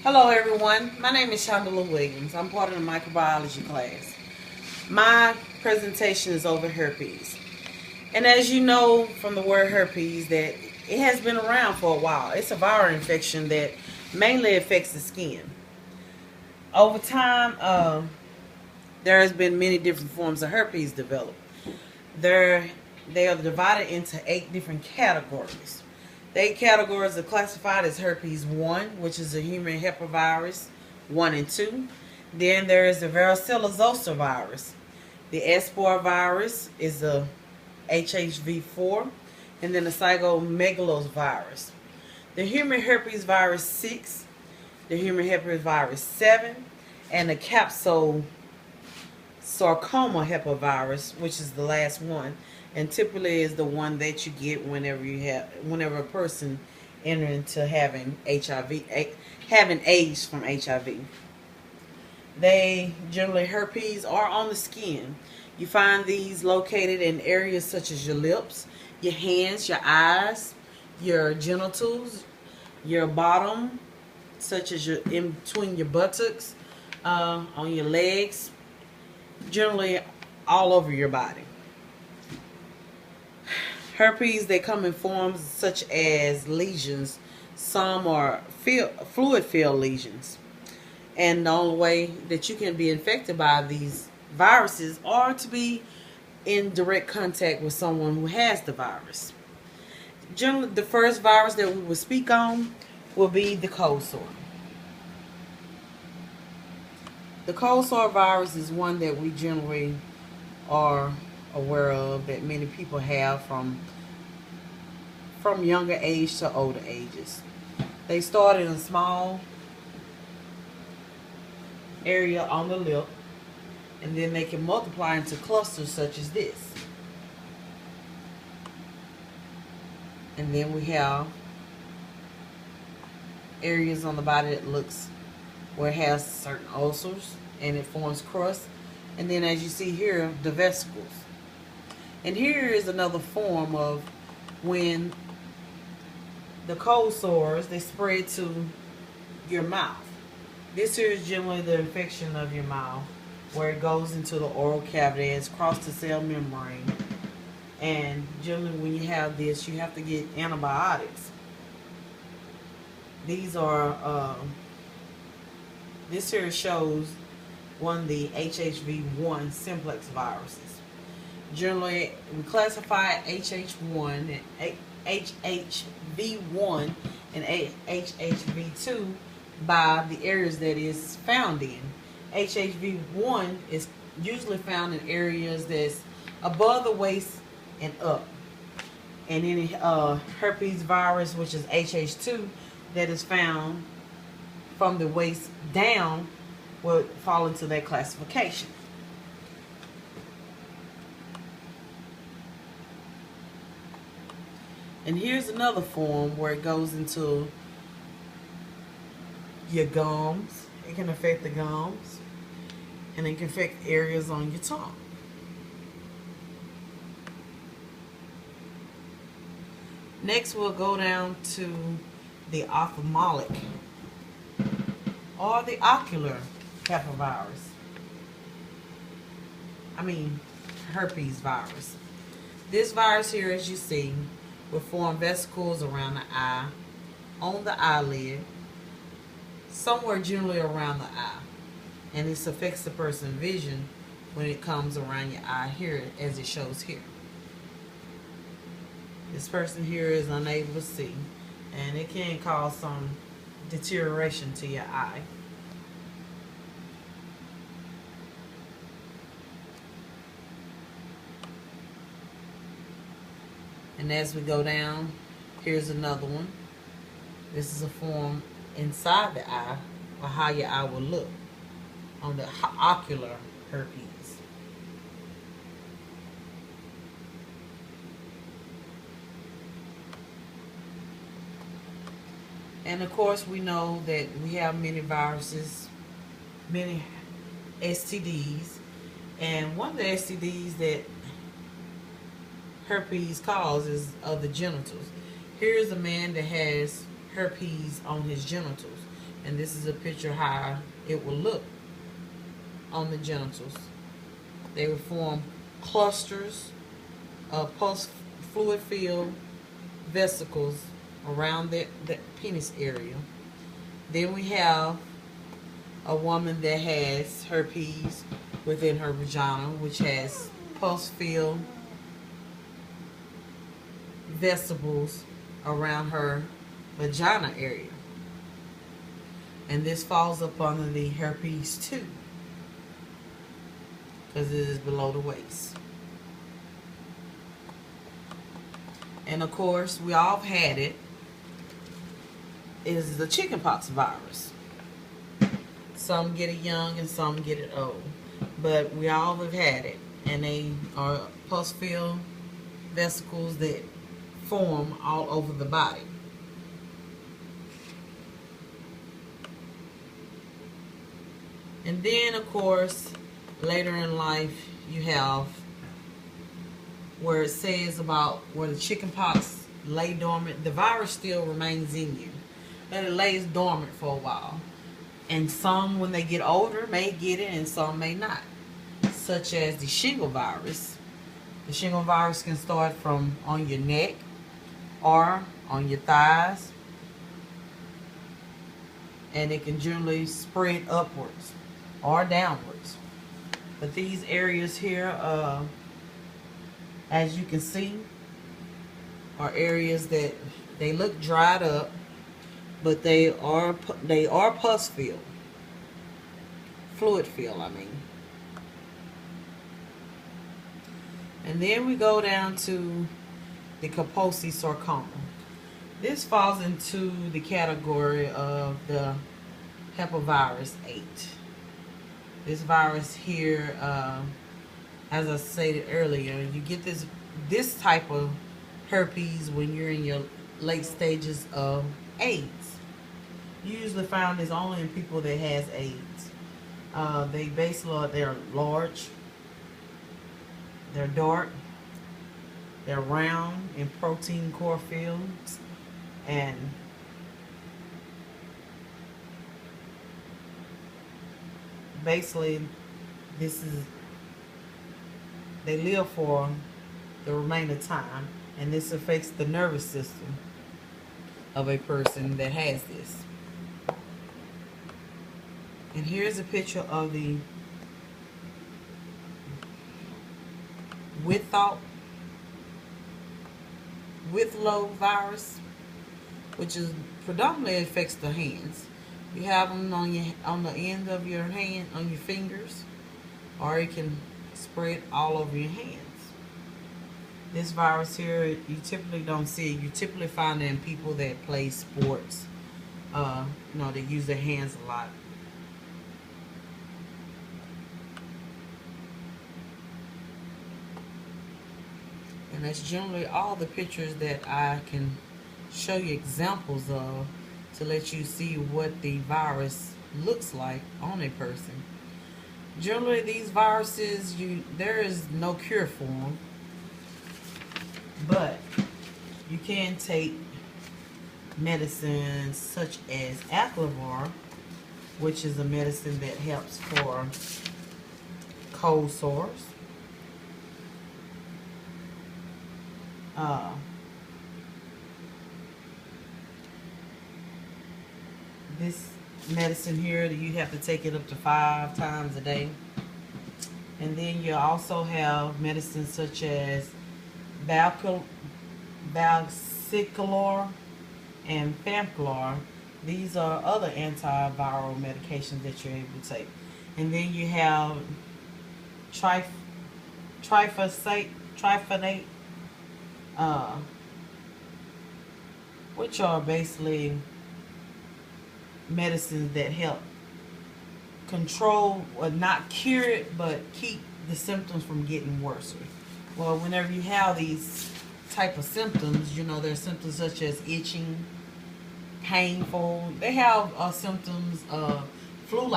Hello everyone, my name is Shandla Williams. I'm part of the microbiology class. My presentation is over herpes. And as you know from the word herpes that it has been around for a while. It's a viral infection that mainly affects the skin. Over time, there has been many different forms of herpes developed. They are divided into 8 different categories. The 8 categories are classified as herpes 1, which is a human herpesvirus 1 and 2. Then there is the varicella zoster virus. The espor virus is a HHV4, and then the cytomegalovirus. The human herpes virus 6, the human herpes virus 7, and the capsule sarcoma herpesvirus, which is the last one, and typically is the one that you get whenever a person enter into having HIV, having AIDS from HIV. They generally herpes are on the skin. You find these located in areas such as your lips, your hands, your eyes, your genitals, your bottom, such as your in between your buttocks, on your legs, generally all over your body. Herpes, they come in forms such as lesions. Some are fluid-filled lesions. And the only way that you can be infected by these viruses are to be in direct contact with someone who has the virus. Generally, the first virus that we will speak on will be the cold sore. The cold sore virus is one that we generally are aware of, that many people have from younger age to older ages. They start in a small area on the lip, and then they can multiply into clusters such as this. And then we have areas on the body that looks where it has certain ulcers and it forms crust. And then as you see here, the vesicles. And here is another form of when the cold sores, they spread to your mouth. This here is generally the infection of your mouth, where it goes into the oral cavity, it's across the cell membrane. And generally when you have this, you have to get antibiotics. These are, this here shows one of the HHV1 simplex viruses. Generally, we classify HHV1 and HHV2 by the areas that is found in. HHV1 is usually found in areas that's above the waist and up. And any herpes virus, which is HH2, that is found from the waist down, will fall into that classification. And here's another form where it goes into your gums. It can affect the gums, and it can affect areas on your tongue. Next, we'll go down to the ophthalmic or the ocular herpesvirus. Herpes virus. This virus here, as you see, will form vesicles around the eye, on the eyelid, somewhere generally around the eye. And this affects the person's vision when it comes around your eye here, as it shows here. This person here is unable to see, and it can cause some deterioration to your eye. And as we go down, here's another one. This is a form inside the eye, or how your eye will look on the ocular herpes. And of course, we know that we have many viruses, many STDs, and one of the STDs that herpes causes of the genitals. Here's a man that has herpes on his genitals, And this is a picture of how it will look on the genitals. They will form clusters of pus fluid filled vesicles around that penis area. Then we have a woman that has herpes within her vagina, which has pus filled vesicles around her vagina area. And this falls up under the herpes 2 because it is below the waist. And of course, we all have had it, is the chickenpox virus. Some get it young and some get it old. But we all have had it. And they are pus-filled vesicles that form all over the body. And then, of course, later in life, you have where it says about where the chickenpox lay dormant. The virus still remains in you, and it lays dormant for a while. And some, when they get older, may get it, and some may not. Such as the shingle virus. The shingle virus can start from on your neck or on your thighs, and it can generally spread upwards or downwards. But these areas here, as you can see, are areas that they look dried up, but they are pus filled, fluid filled, I mean. And then we go down to the Kaposi sarcoma. This falls into the category of the herpesvirus 8. This virus here, as I stated earlier, you get this type of herpes when you're in your late stages of AIDS. You usually find this only in people that has AIDS. They're large, they're dark, they're round in protein core fields, and basically they live for the remainder time, and this affects the nervous system of a person that has this. And here's a picture of the Withlow virus, which is predominantly affects the hands. You have them on the end of your hand, on your fingers, or it can spread all over your hands. This virus here, you typically don't see it. You typically find it in people that play sports. They use their hands a lot. And that's generally all the pictures that I can show you examples of to let you see what the virus looks like on a person. Generally, these viruses, there is no cure for them, but you can take medicines such as Aclavar, which is a medicine that helps for cold sores. This medicine here, you have to take it up to 5 times a day. And then you also have medicines such as Valciclor and Famclor. These are other antiviral medications that you're able to take. And then you have triphosphate, which are basically medicines that help control, or not cure it, but keep the symptoms from getting worse. Well, whenever you have these type of symptoms, there's symptoms such as itching, painful. They have symptoms of flu-like